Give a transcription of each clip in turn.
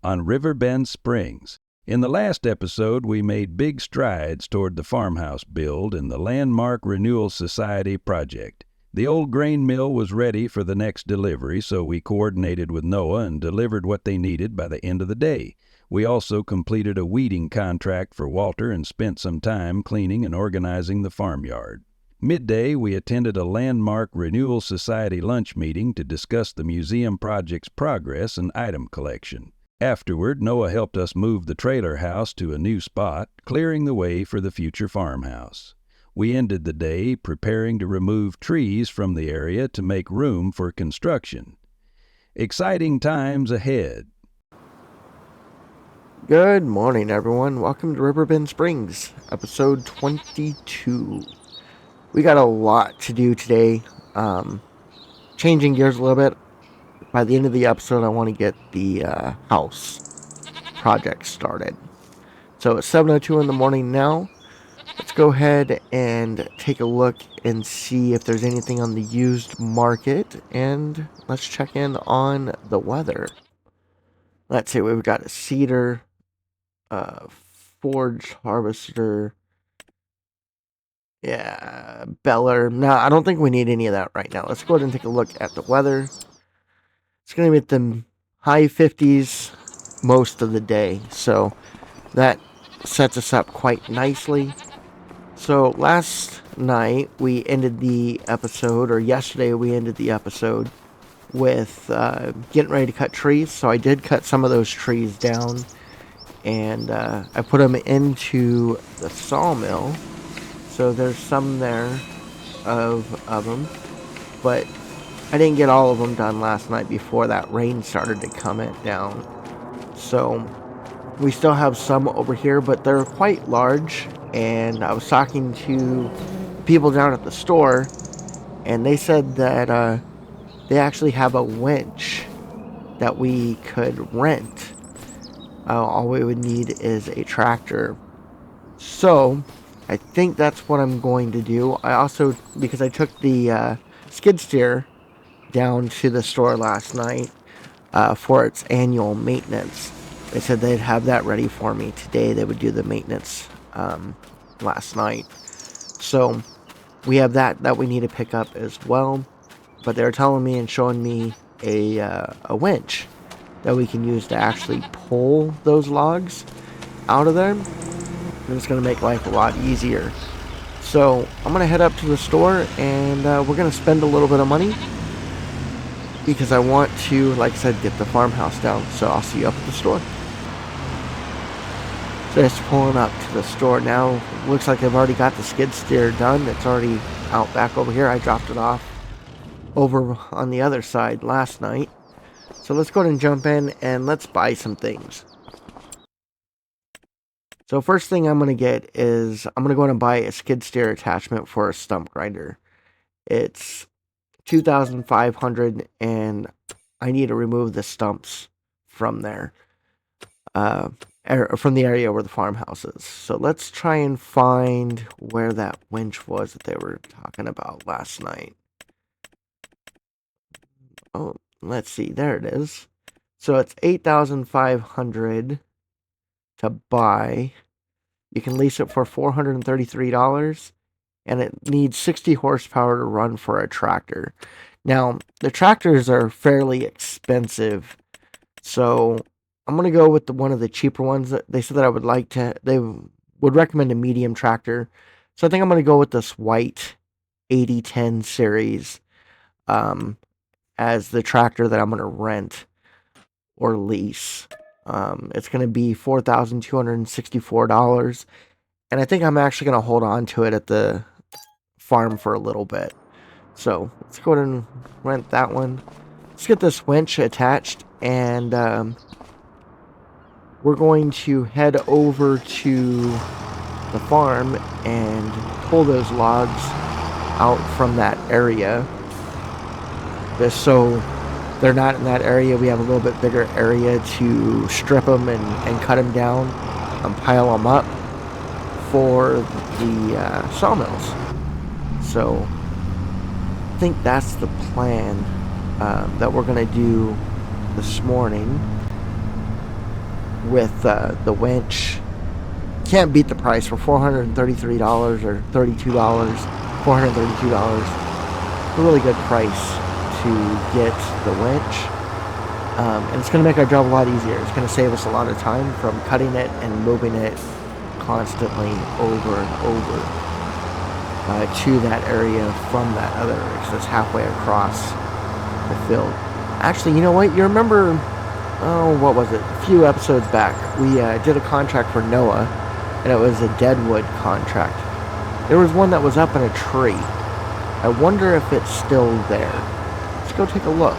on Riverbend Springs. In the last episode, we made big strides toward the farmhouse build and the Landmark Renewal Society project. The old grain mill was ready for the next delivery, so we coordinated with Noah and delivered what they needed by the end of the day. We also completed a weeding contract for Walter and spent some time cleaning and organizing the farmyard. Midday, we attended a Landmark Renewal Society lunch meeting to discuss the museum project's progress and item collection. Afterward, Noah helped us move the trailer house to a new spot, clearing the way for the future farmhouse. We ended the day preparing to remove trees from the area to make room for construction. Exciting times ahead. Good morning, everyone. Welcome to Riverbend Springs, episode 22. We got a lot to do today. Changing gears a little bit. By the end of the episode, I want to get the house project started. So it's 7:02 in the morning now. Let's go ahead and take a look and see if there's anything on the used market. And let's check in on the weather. Let's see, we've got a cedar, forge harvester, beller. No, I don't think we need any of that right now. Let's go ahead and take a look at the weather. It's going to be at the high 50s most of the day, so that sets us up quite nicely. So last night we ended the episode, or yesterday we ended the episode with getting ready to cut trees. So I did cut some of those trees down, and I put them into the sawmill. So there's some there of them, but I didn't get all of them done last night before that rain started to come down. So we still have some over here, but they're quite large. And I was talking to people down at the store, and they said that they actually have a winch that we could rent. All we would need is a tractor. So I think that's what I'm going to do. I also, because I took the skid steer down to the store last night for its annual maintenance. They said they'd have that ready for me today. They would do the maintenance last night. So we have that we need to pick up as well. But they're telling me and showing me a winch that we can use to actually pull those logs out of there. And it's going to make life a lot easier. So I'm going to head up to the store, and we're going to spend a little bit of money because I want to, like I said, get the farmhouse down. So I'll see you up at the store. Just pulling up to the store now. Looks like I've already got the skid steer done. It's already out back over here. I dropped it off over on the other side last night. So let's go ahead and jump in and let's buy some things. So first thing I'm going to get is I'm going to go ahead and buy a skid steer attachment for a stump grinder. It's $2,500 and I need to remove the stumps from there. From the area where the farmhouse is. So let's try and find where that winch was that they were talking about last night. Oh, let's see. There it is. So it's $8,500 to buy. You can lease it for $433, and it needs 60 horsepower to run for a tractor. Now, the tractors are fairly expensive, so I'm going to go with one of the cheaper ones. They said that they would recommend a medium tractor. So I think I'm going to go with this white 8010 series as the tractor that I'm going to rent or lease. It's going to be $4,264. And I think I'm actually going to hold on to it at the farm for a little bit. So let's go ahead and rent that one. Let's get this winch attached, and we're going to head over to the farm and pull those logs out from that area. Just so they're not in that area, we have a little bit bigger area to strip them and cut them down and pile them up for the sawmills. So I think that's the plan that we're going to do this morning. with the winch. Can't beat the price for $433 or $32. $432. A really good price to get the winch. And it's going to make our job a lot easier. It's going to save us a lot of time from cutting it and moving it constantly over and over to that area from that other area, because it's halfway across the field. Actually, you know what? You remember, what was it? A few episodes back, we did a contract for Noah, and it was a deadwood contract. There was one that was up in a tree. I wonder if it's still there. Let's go take a look.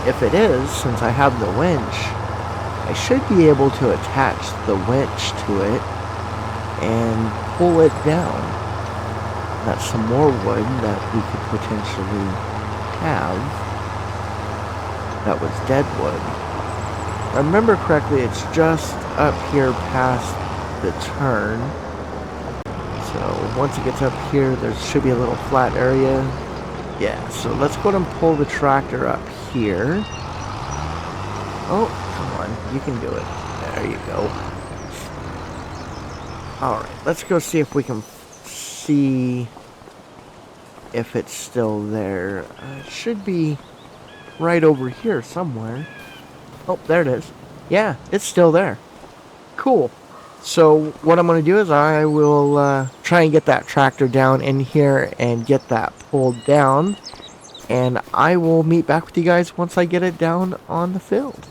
If it is, since I have the winch, I should be able to attach the winch to it and pull it down. That's some more wood that we could potentially have. That was dead wood. If I remember correctly, it's just up here past the turn. So once it gets up here, there should be a little flat area. Yeah, so let's go ahead and pull the tractor up here. Oh, come on, you can do it. There you go. Alright, let's go see if we can see if it's still there. It should be right over here somewhere. Oh, there it is. Yeah, it's still there. Cool. So what I'm going to do is I will try and get that tractor down in here and get that pulled down. And I will meet back with you guys once I get it down on the field.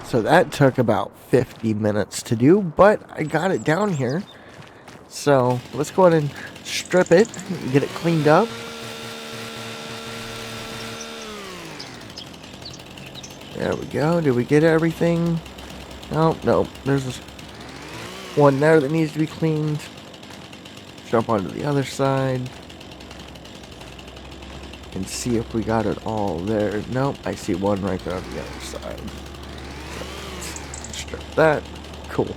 So that took about 50 minutes to do, but I got it down here. So let's go ahead and strip it and get it cleaned up. There we go. Did we get everything? Oh, no. There's this one there that needs to be cleaned. Jump onto the other side. And see if we got it all there. Nope, I see one right there on the other side. Strip that. Cool.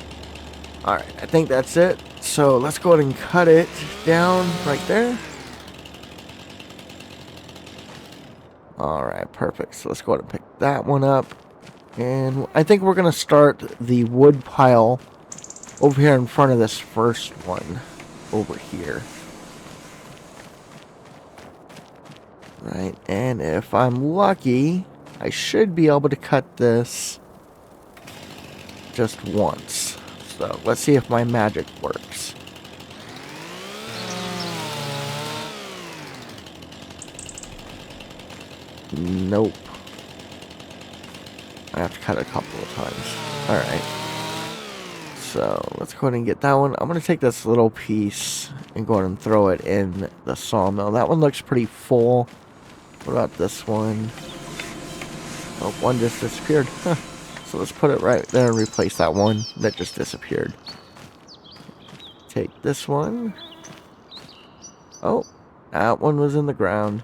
Alright, I think that's it. So let's go ahead and cut it down right there. Alright, perfect. So let's go ahead and pick that one up. And I think we're going to start the wood pile over here in front of this first one. Over here. Right, and if I'm lucky, I should be able to cut this just once. So let's see if my magic works. Nope. I have to cut it a couple of times. Alright. So let's go ahead and get that one. I'm going to take this little piece and go ahead and throw it in the sawmill. That one looks pretty full. What about this one? Oh, one just disappeared. Huh. So let's put it right there and replace that one that just disappeared. Take this one. Oh, that one was in the ground.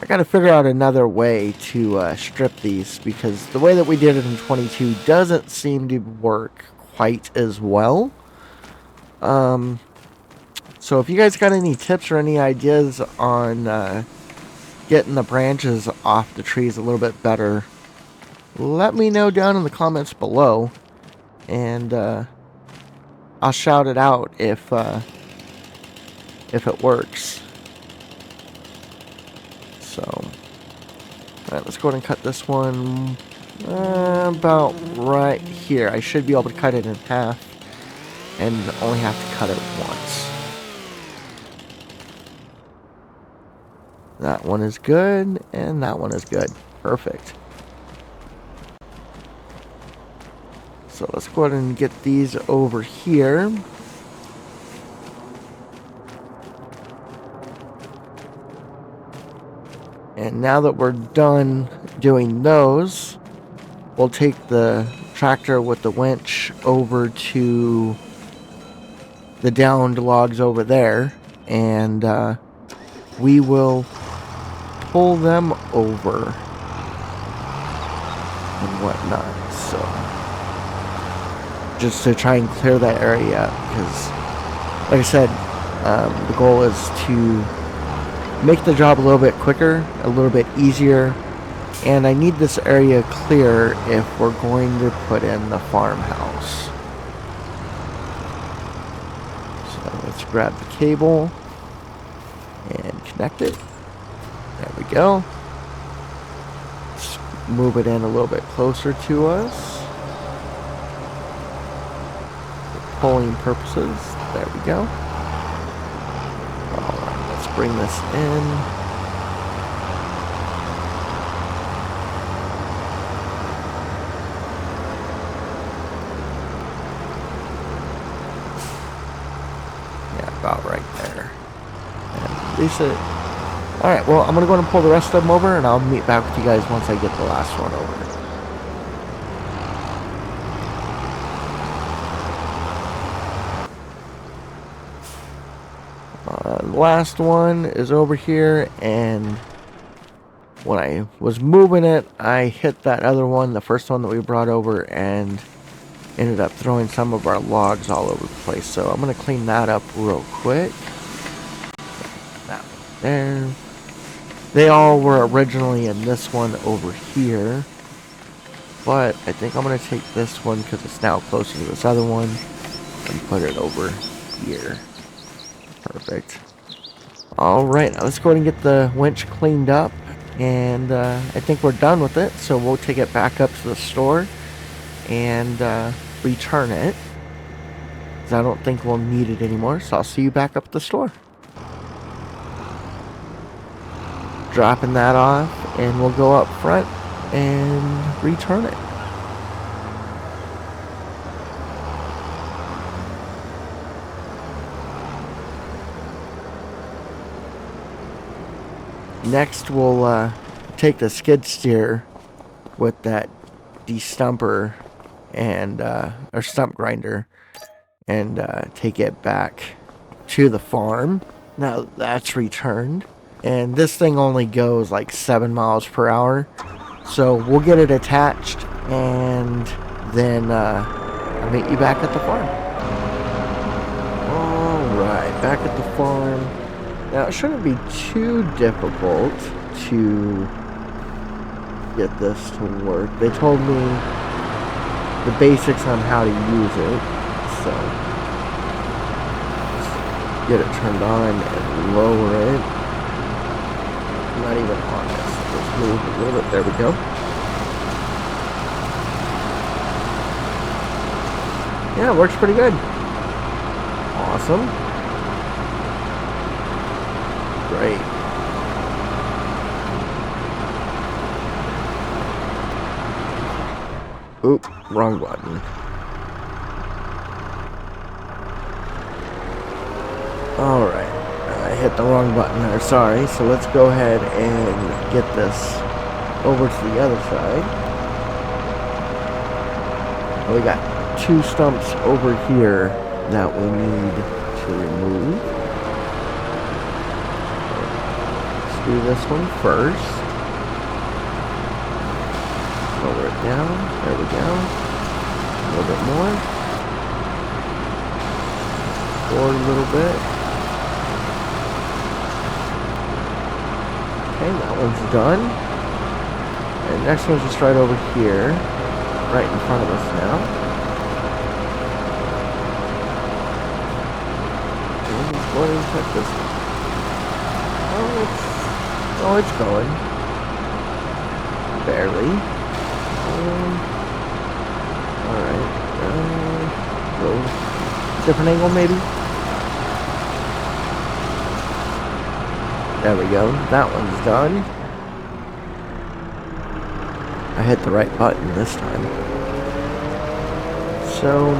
I gotta figure out another way to strip these, because the way that we did it in 22 doesn't seem to work quite as well. So if you guys got any tips or any ideas on getting the branches off the trees a little bit better, let me know down in the comments below, and I'll shout it out if it works. So, alright, let's go ahead and cut this one about right here. I should be able to cut it in half and only have to cut it once. That one is good, and that one is good. Perfect. So let's go ahead and get these over here. And now that we're done doing those, we'll take the tractor with the winch over to the downed logs over there, and we will pull them over and whatnot. So just to try and clear that area up, because like I said, the goal is to make the job a little bit quicker, a little bit easier And I need this area clear if we're going to put in the farmhouse. So let's grab the cable and connect it. There we go. Let's move it in a little bit closer to us for pulling purposes. There we go. Alright, let's bring this in. About right there. And release it. Alright, well, I'm going to go ahead and pull the rest of them over, and I'll meet back with you guys once I get the last one over. The last one is over here, and when I was moving it, I hit that other one, the first one that we brought over, and ended up throwing some of our logs all over the place. So I'm going to clean that up real quick. That one there. They all were originally in this one over here. But I think I'm going to take this one because it's now closer to this other one and put it over here. Perfect. Alright, now let's go ahead and get the winch cleaned up. And I think we're done with it. So we'll take it back up to the store and return it, because I don't think we'll need it anymore. So I'll see you back up at the store. Dropping that off, and we'll go up front and return it. Next we'll take the skid steer with that de-stumper and or stump grinder and take it back to the farm. Now that's returned, and this thing only goes like 7 miles per hour, so we'll get it attached and then I'll meet you back at the farm. Alright, back at the farm. Now it shouldn't be too difficult to get this to work. They told me the basics on how to use it, so just get it turned on and lower it. Not even on this. Just move a little bit. There we go. Yeah, it works pretty good. Awesome. Great. Oop, wrong button. Alright, I hit the wrong button there, sorry. So let's go ahead and get this over to the other side. We got 2 stumps over here that we need to remove. Let's do this one first. Lower it down. There we go. A little bit more. Forward a little bit. Okay, that one's done. And next one's just right over here. Right in front of us now. And let's go ahead and check this one. Oh, it's going. Barely. Alright. Go different angle maybe? There we go. That one's done. I hit the right button this time. So,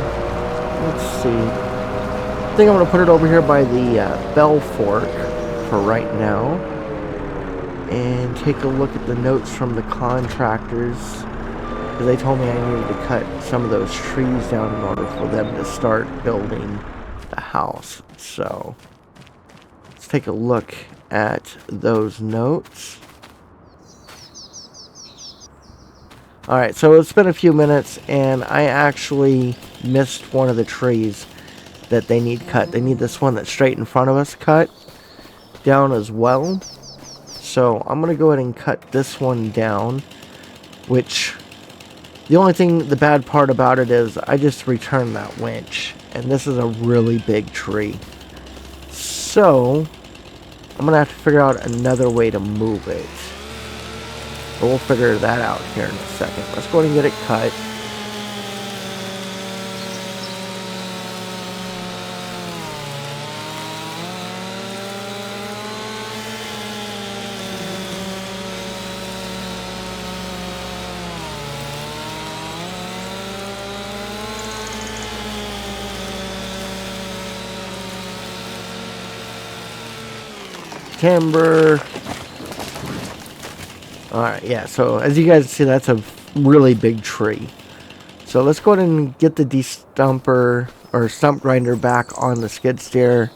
let's see. I think I'm going to put it over here by the bell fork for right now. And take a look at the notes from the contractors. Because they told me I needed to cut some of those trees down in order for them to start building the house. So, let's take a look at those notes. Alright, so it's been a few minutes, and I actually missed one of the trees that they need cut. They need this one that's straight in front of us cut down as well. So I'm going to go ahead and cut this one down, which the bad part about it is I just returned that winch, and this is a really big tree. So I'm going to have to figure out another way to move it. But we'll figure that out here in a second. Let's go ahead and get it cut. Timber. Alright, yeah, so as you guys see, that's a really big tree. So let's go ahead and get the de-stumper or stump grinder back on the skid steer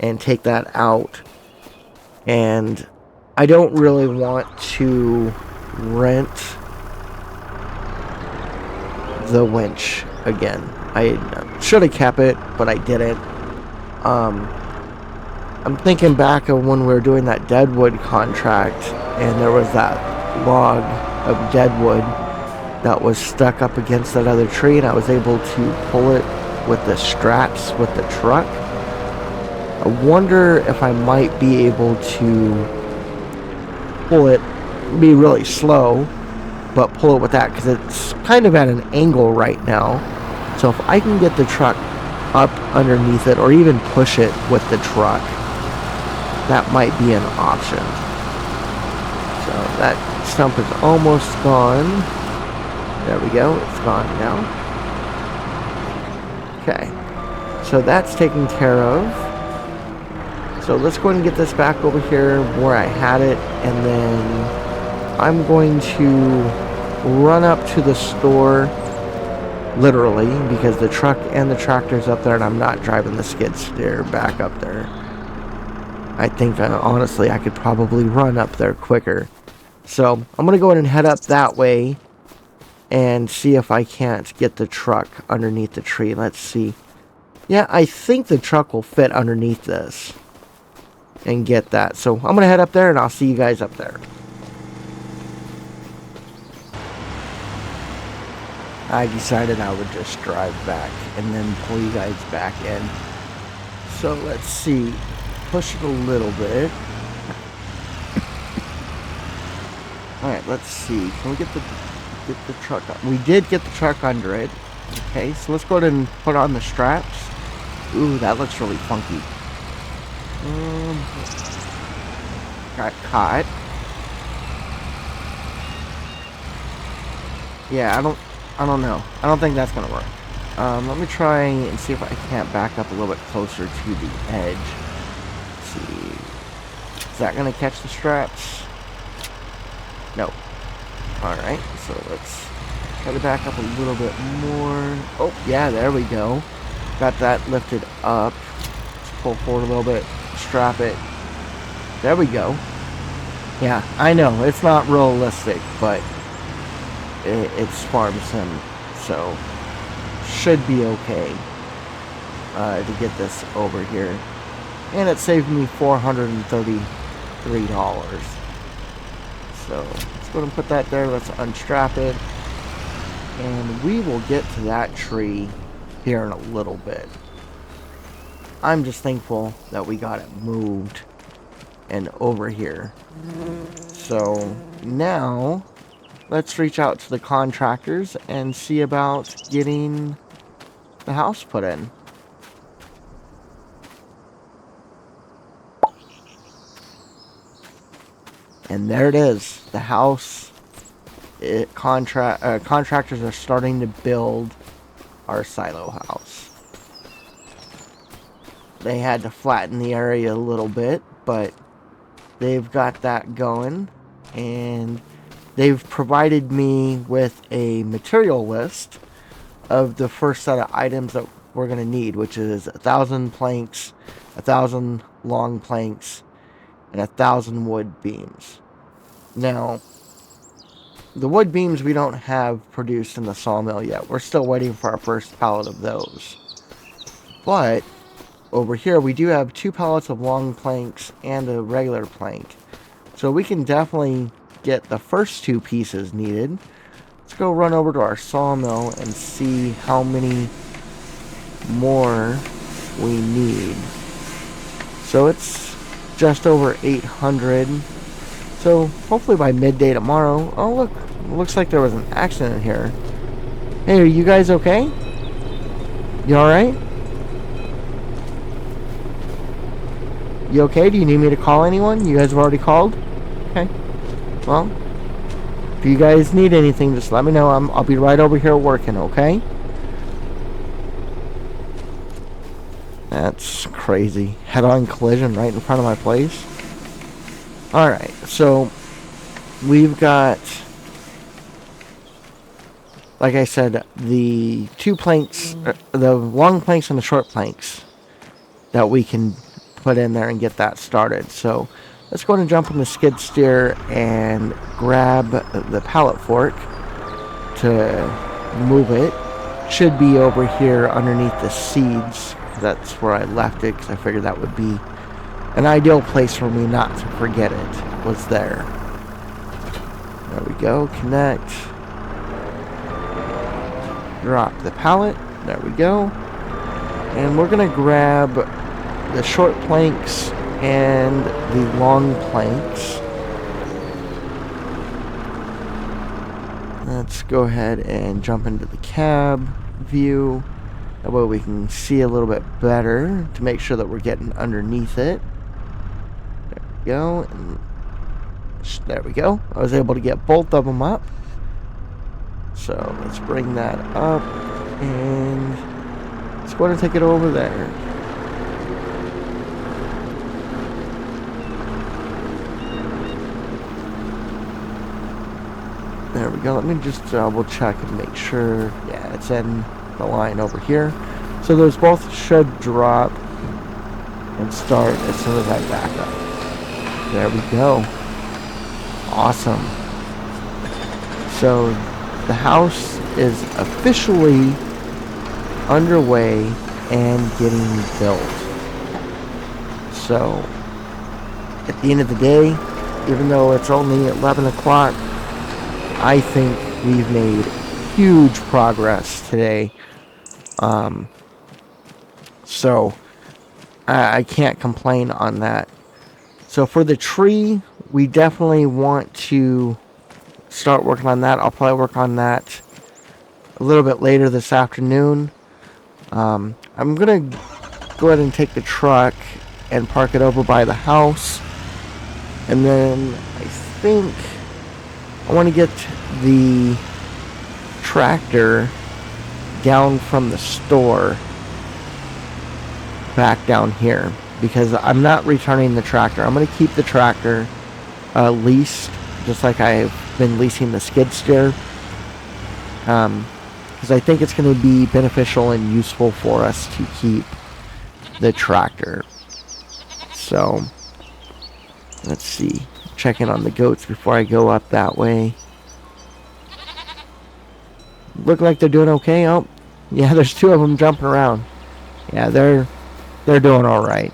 and take that out. And I don't really want to rent the winch again. I should have kept it, but I didn't. I'm thinking back of when we were doing that deadwood contract, and there was that log of deadwood that was stuck up against that other tree, and I was able to pull it with the straps with the truck. I wonder if I might be able to pull it, be really slow, but pull it with that, because it's kind of at an angle right now. So if I can get the truck up underneath it, or even push it with the truck, that might be an option. So that stump is almost gone. There we go, it's gone now. Okay, so that's taken care of. So let's go ahead and get this back over here where I had it, and then I'm going to run up to the store, literally, because the truck and the tractor's up there, and I'm not driving the skid steer back up there. I think, honestly, I could probably run up there quicker. So I'm going to go ahead and head up that way and see if I can't get the truck underneath the tree. Let's see. Yeah, I think the truck will fit underneath this and get that. So I'm going to head up there, and I'll see you guys up there. I decided I would just drive back and then pull you guys back in. So let's see. Push it a little bit. Alright, let's see. Can we get the truck up? We did get the truck under it. Okay, so let's go ahead and put on the straps. Ooh, that looks really funky. Got caught. Yeah, I don't know. I don't think that's gonna work. Let me try and see if I can't back up a little bit closer to the edge. Let's see. Is that gonna catch the straps? No. Alright, so let's try to back up a little bit more. Oh, yeah, there we go. Got that lifted up. Let's pull forward a little bit. Strap it. There we go. Yeah, I know, it's not realistic, but it's farm sim, so should be okay to get this over here. And it saved me $433. So let's go ahead and put that there. Let's unstrap it, and we will get to that tree here in a little bit. I'm just thankful that we got it moved and over here. So now let's reach out to the contractors and see about getting the house put in. And there it is, the house. Contractors are starting to build our silo house. They had to flatten the area a little bit, but they've got that going, and they've provided me with a material list of the first set of items that we're going to need, which is 1,000 planks, 1,000 long planks, and 1,000 wood beams. Now, the wood beams we don't have produced in the sawmill yet. We're still waiting for our first pallet of those. But over here we do have 2 pallets of long planks and a regular plank. So we can definitely get the first 2 pieces needed. Let's go run over to our sawmill and see how many more we need. So it's just over 800. So hopefully by midday tomorrow. Oh look, it looks like there was an accident here. Hey, are you guys okay? You alright? You okay? Do you need me to call anyone? You guys have already called? Okay. Well, if you guys need anything, just let me know. I'll be right over here working, okay? That's crazy. Head-on collision right in front of my place. Alright, so we've got, like I said, the 2 planks, the long planks and the short planks that we can put in there and get that started. So let's go ahead and jump on the skid steer and grab the pallet fork to move it. Should be over here underneath the seeds. That's where I left it because I figured that would be an ideal place for me not to forget it was there. There we go. Connect. Drop the pallet. There we go. And we're going to grab the short planks and the long planks. Let's go ahead and jump into the cab view. That way we can see a little bit better to make sure that we're getting underneath it. There we go. And there we go. I was able to get both of them up. So let's bring that up and let's go ahead and take it over there. There we go. Let me just double check and make sure. Yeah, it's in the line over here. So those both should drop and start as soon as I back up. There we go. Awesome. So the house is officially underway and getting built. So at the end of the day, even though it's only 11 o'clock, I think we've made huge progress today. So I can't complain on that. So for the tree, we definitely want to start working on that. I'll probably work on that a little bit later this afternoon. I'm going to go ahead and take the truck and park it over by the house. And then I think I want to get the tractor down from the store back down here because I'm not returning the tractor. I'm going to keep the tractor leased just like I've been leasing the skid steer because I think it's going to be beneficial and useful for us to keep the tractor. So let's see, check in on the goats before I go up that way. Look like they're doing okay. Oh yeah, there's 2 of them jumping around. Yeah, they're doing all right.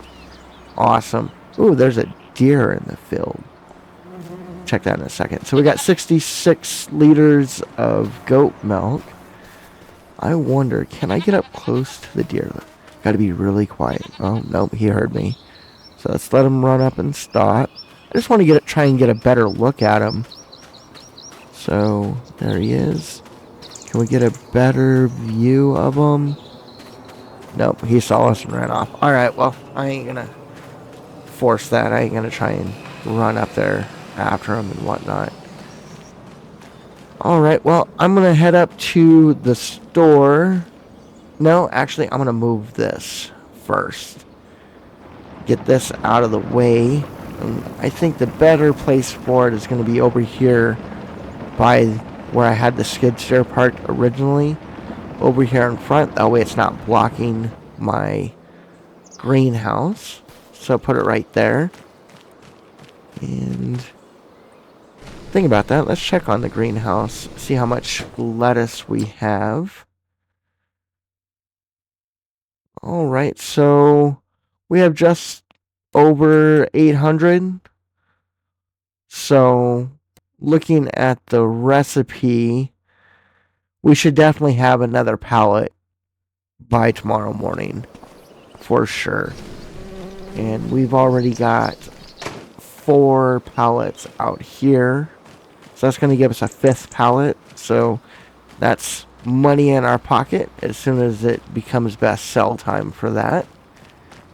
Awesome. Ooh, there's a deer in the field. Check that in a second. So we got 66 liters of goat milk. I wonder, can I get up close to the deer? Got to be really quiet. Oh, nope, he heard me. So let's let him run up and stop. I just want to try and get a better look at him. So there he is. Can we get a better view of him? Nope, he saw us and ran off. Alright, well, I ain't gonna force that. I ain't gonna try and run up there after him and whatnot. Alright, well, I'm gonna head up to the store. No, actually, I'm gonna move this first. Get this out of the way. And I think the better place for it is gonna be over here by where I had the skid steer parked originally. Over here in front, that way it's not blocking my greenhouse. So put it right there. And think about that. Let's check on the greenhouse. See how much lettuce we have. Alright, so we have just over 800. So, looking at the recipe, we should definitely have another pallet by tomorrow morning, for sure. And we've already got 4 pallets out here. So that's going to give us a 5th pallet. So that's money in our pocket as soon as it becomes best sell time for that.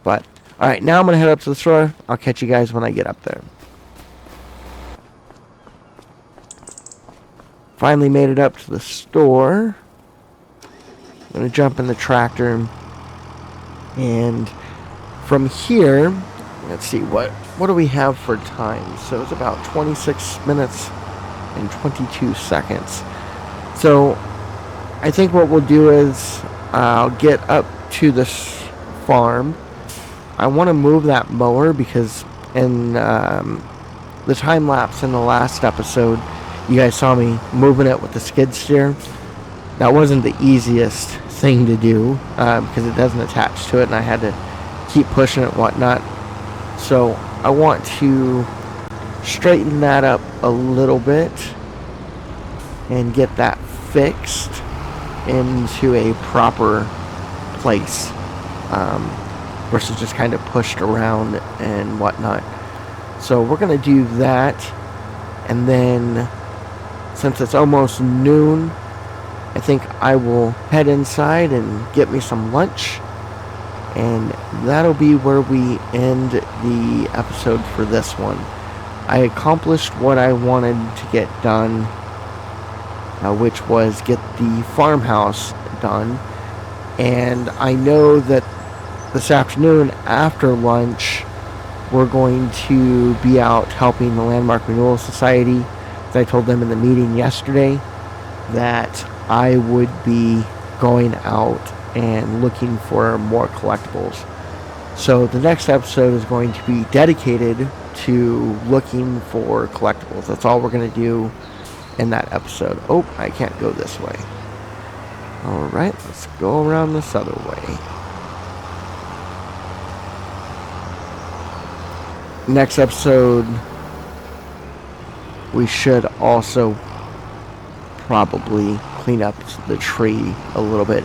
But, alright, now I'm going to head up to the store. I'll catch you guys when I get up there. Finally made it up to the store. I'm going to jump in the tractor. And from here, let's see, what do we have for time? So it's about 26 minutes and 22 seconds. So I think what we'll do is I'll get up to this farm. I want to move that mower because in the time lapse in the last episode, you guys saw me moving it with the skid steer. That wasn't the easiest thing to do because it doesn't attach to it, and I had to keep pushing it and whatnot. So I want to straighten that up a little bit and get that fixed into a proper place versus just kind of pushed around and whatnot. So we're going to do that, and then since it's almost noon, I think I will head inside and get me some lunch, and that'll be where we end the episode for this one. I accomplished what I wanted to get done, which was get the farmhouse done, and I know that this afternoon after lunch we're going to be out helping the Landmark Renewal Society. As I told them in the meeting yesterday that I would be going out and looking for more collectibles. So the next episode is going to be dedicated to looking for collectibles. That's all we're going to do in that episode. Oh, I can't go this way. Alright, let's go around this other way. Next episode, we should also probably clean up the tree a little bit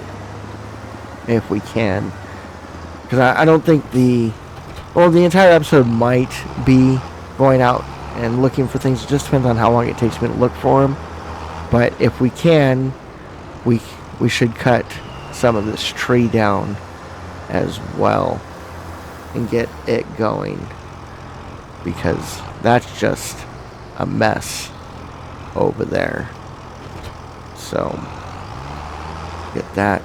if we can, because I don't think the entire episode might be going out and looking for things. It just depends on how long it takes me to look for them, but if we can, we should cut some of this tree down as well and get it going, because that's just a mess over there. So get that.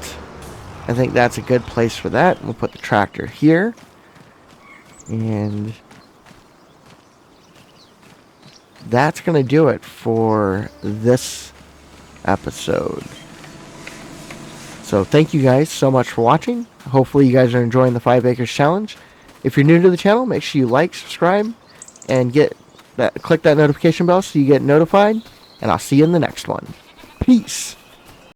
I think that's a good place for that. We'll put the tractor here, and that's gonna do it for this episode. So thank you guys so much for watching. Hopefully you guys are enjoying the 5 Acres Challenge. If you're new to the channel, make sure you like, subscribe, and click that notification bell so you get notified, and I'll see you in the next one. Peace.